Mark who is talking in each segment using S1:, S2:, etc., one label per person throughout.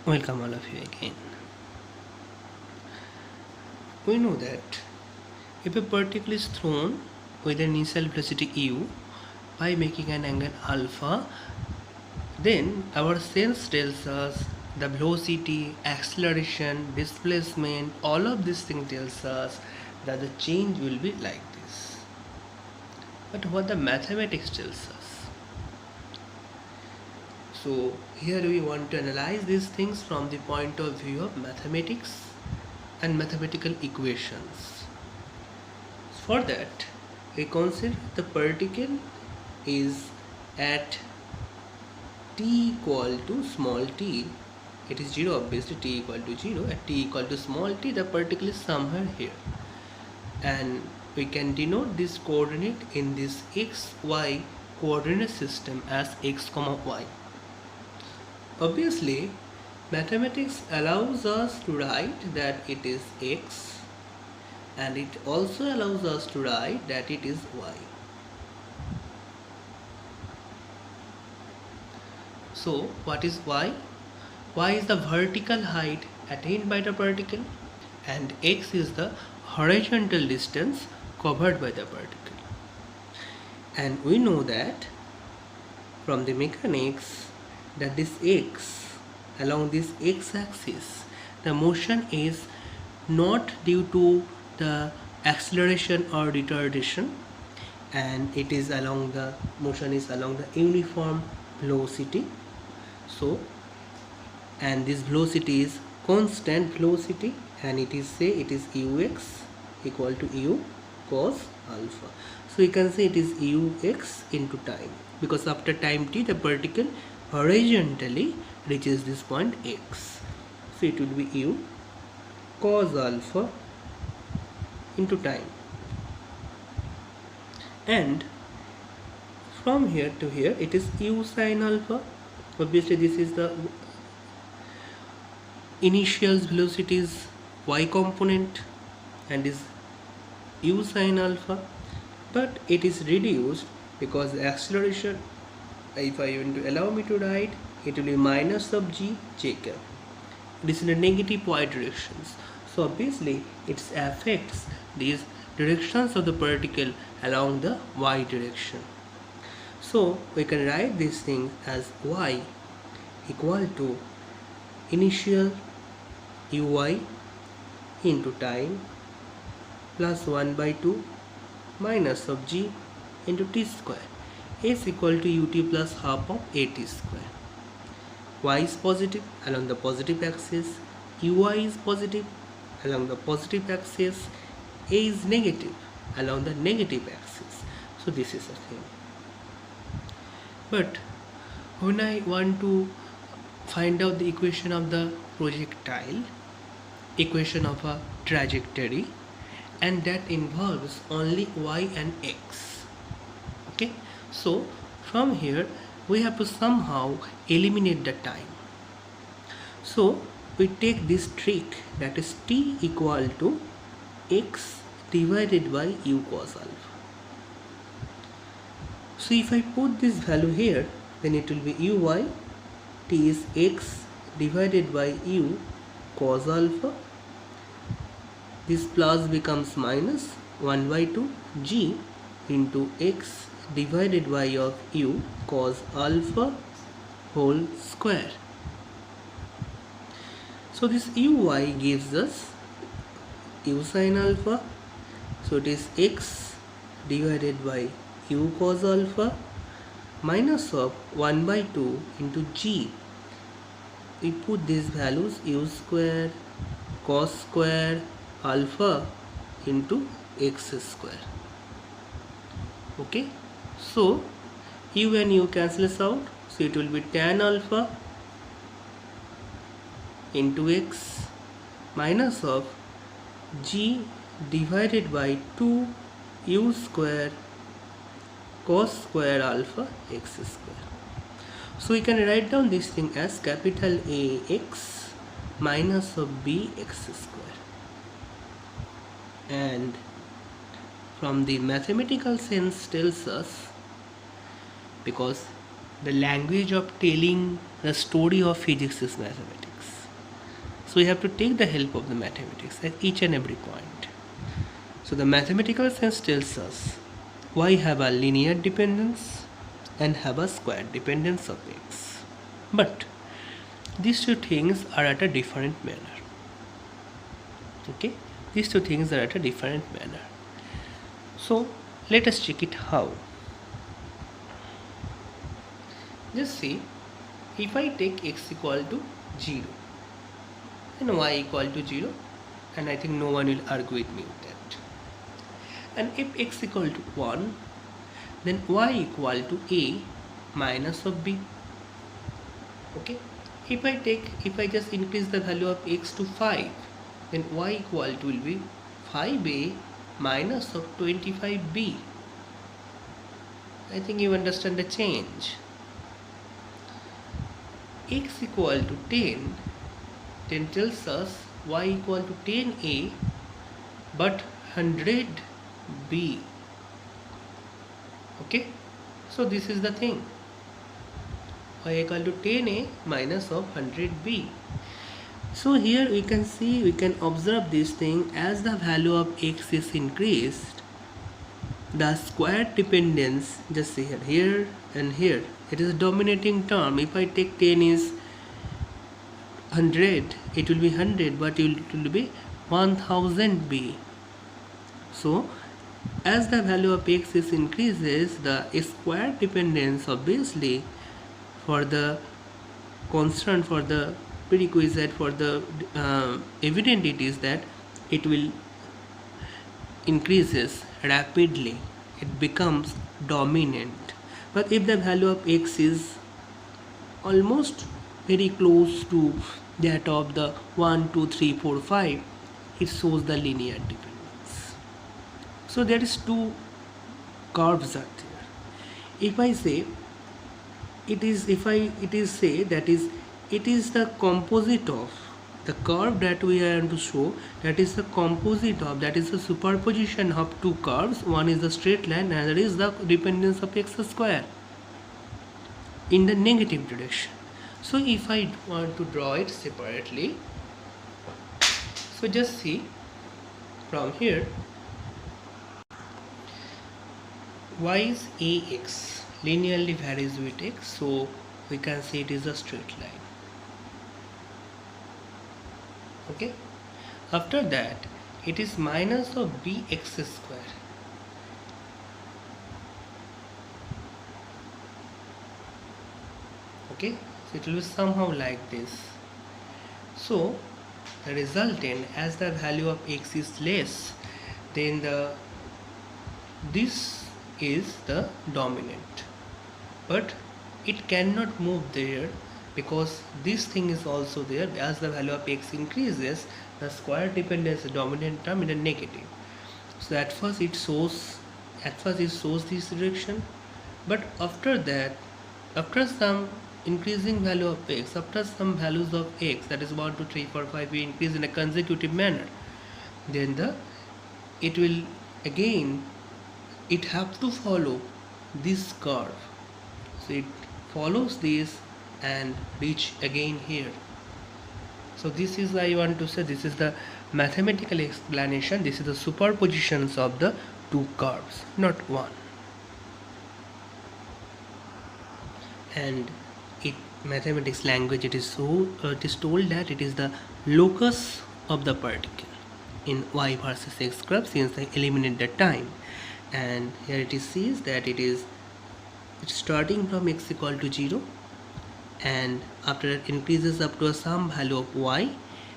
S1: Welcome all of you again. We know that if a particle is thrown with an initial velocity u by making an angle alpha, then our sense tells us the velocity, acceleration, displacement, all of these things tells us that the change will be like this. But what the mathematics tells us? So here we want to analyze these things from the point of view of mathematics and mathematical equations. For that, we consider the particle is at t equal to small t. It is 0, obviously t equal to 0. At t equal to small t, the particle is somewhere here. And we can denote this coordinate in this x, y coordinate system as x, y. Obviously, mathematics allows us to write that it is x, and it also allows us to write that it is y. So what is y? Y is the vertical height attained by the particle, and x is the horizontal distance covered by the particle. And we know that from the mechanics that this x, along this x-axis, the motion is not due to the acceleration or retardation, and it is along the motion is along the uniform velocity. So, and this velocity is constant velocity, and it is ux equal to u cos alpha. So you can say it is ux into time, because after time t the particle horizontally reaches this point x. So it will be u cos alpha into time, and from here to here it is u sin alpha. Obviously this is the initial velocities y component and is u sin alpha, but it is reduced because the acceleration, if I want to allow me to write, it will be minus of g j cap. It is in the negative y directions, so obviously it affects these directions of the particle along the y direction. So we can write this thing as y equal to initial uy into time plus 1 by 2 minus of g into t square. S equal to ut plus half of at square. Y is positive along the positive axis, uy is positive along the positive axis, a is negative along the negative axis. So this is a thing. But when I want to find out the equation of the projectile, equation of a trajectory, and that involves only y and x. Okay, so from here we have to somehow eliminate the time. So we take this trick, that is t equal to x divided by u cos alpha. So if I put this value here, then it will be uy, t is x divided by u cos alpha. This plus becomes minus 1 by 2 g into x divided by of u cos alpha whole square. So this uy gives us u sin alpha, so it is x divided by u cos alpha minus of 1 by 2 into g. We put these values u square cos square alpha into x square. Okay, so u and u cancels out, so it will be tan alpha into x minus of g divided by 2 u square cos square alpha x square. So we can write down this thing as capital A x minus of b x square. And from the mathematical sense tells us, because the language of telling the story of physics is mathematics, So we have to take the help of the mathematics at each and every point. So the mathematical sense tells us y have a linear dependence and have a square dependence of x. But these two things are at a different manner. Okay, these two things are at a different manner. So let us check it how. Just see, if I take x equal to 0 and y equal to 0, and I think no one will argue with me with that. And if x equal to 1, then y equal to a minus of b. Okay, if I just increase the value of x to 5, then y equal to will be 5a minus of 25b. I think you understand the change. X equal to 10 tells us y equal to 10a but 100b. Okay, so this is the thing, y equal to 10a minus of 100b. So here we can see, we can observe this thing, as the value of x is increased, the square dependence, just see here and here, it is a dominating term. If I take 10 is 100, it will be 100, but it will be 1000b. So as the value of x is increases, the square dependence obviously for the constant, for the prerequisite, for the evident, it is that it will increases rapidly, it becomes dominant. But if the value of x is almost very close to that of the 1, 2, 3, 4, 5, it shows the linear dependence. So there is two curves are there. If I say it is, it is the composite of the curve that we are going to show, that is the composite of, that is the superposition of two curves. One is the straight line, and another is the dependence of x square in the negative direction. So if I want to draw it separately, so just see from here, y is ax, linearly varies with x, so we can say it is a straight line. Okay, after that it is minus of bx square. Okay, so it will be somehow like this. So the resultant, as the value of x is less, then this is the dominant, but it cannot move there because this thing is also there. As the value of x increases, the square dependence, dominant term, in a negative. So at first it shows this direction, but after that, after some increasing value of x, after some values of x, that is 1, 2, 3, 4, 5, we increase in a consecutive manner, then it will again, it have to follow this curve. So it follows this and reach again here. So this is, I want to say, this is the mathematical explanation. This is the superpositions of the two curves, not one. And in mathematics language, it is so it is told that it is the locus of the particle in y versus x curve, since they eliminate the time. And here it is says that it's starting from x equal to 0, and after it increases up to some value of y,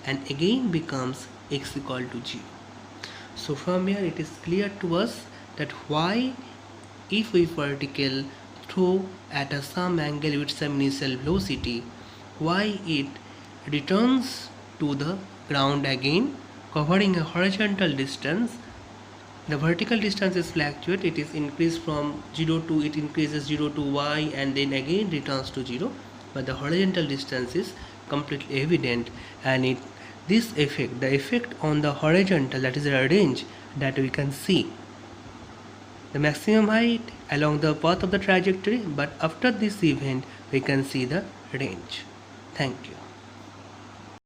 S1: and again becomes x equal to 0. So from here it is clear to us that why, if a particle throw at some angle with some initial velocity, why it returns to the ground again, covering a horizontal distance. The vertical distance is fluctuate, it is increased from 0 to, it increases 0 to y and then again returns to 0, but the horizontal distance is completely evident, and this effect, the effect on the horizontal, that is a range that we can see the maximum height along the path of the trajectory, but after this event we can see the range. Thank you.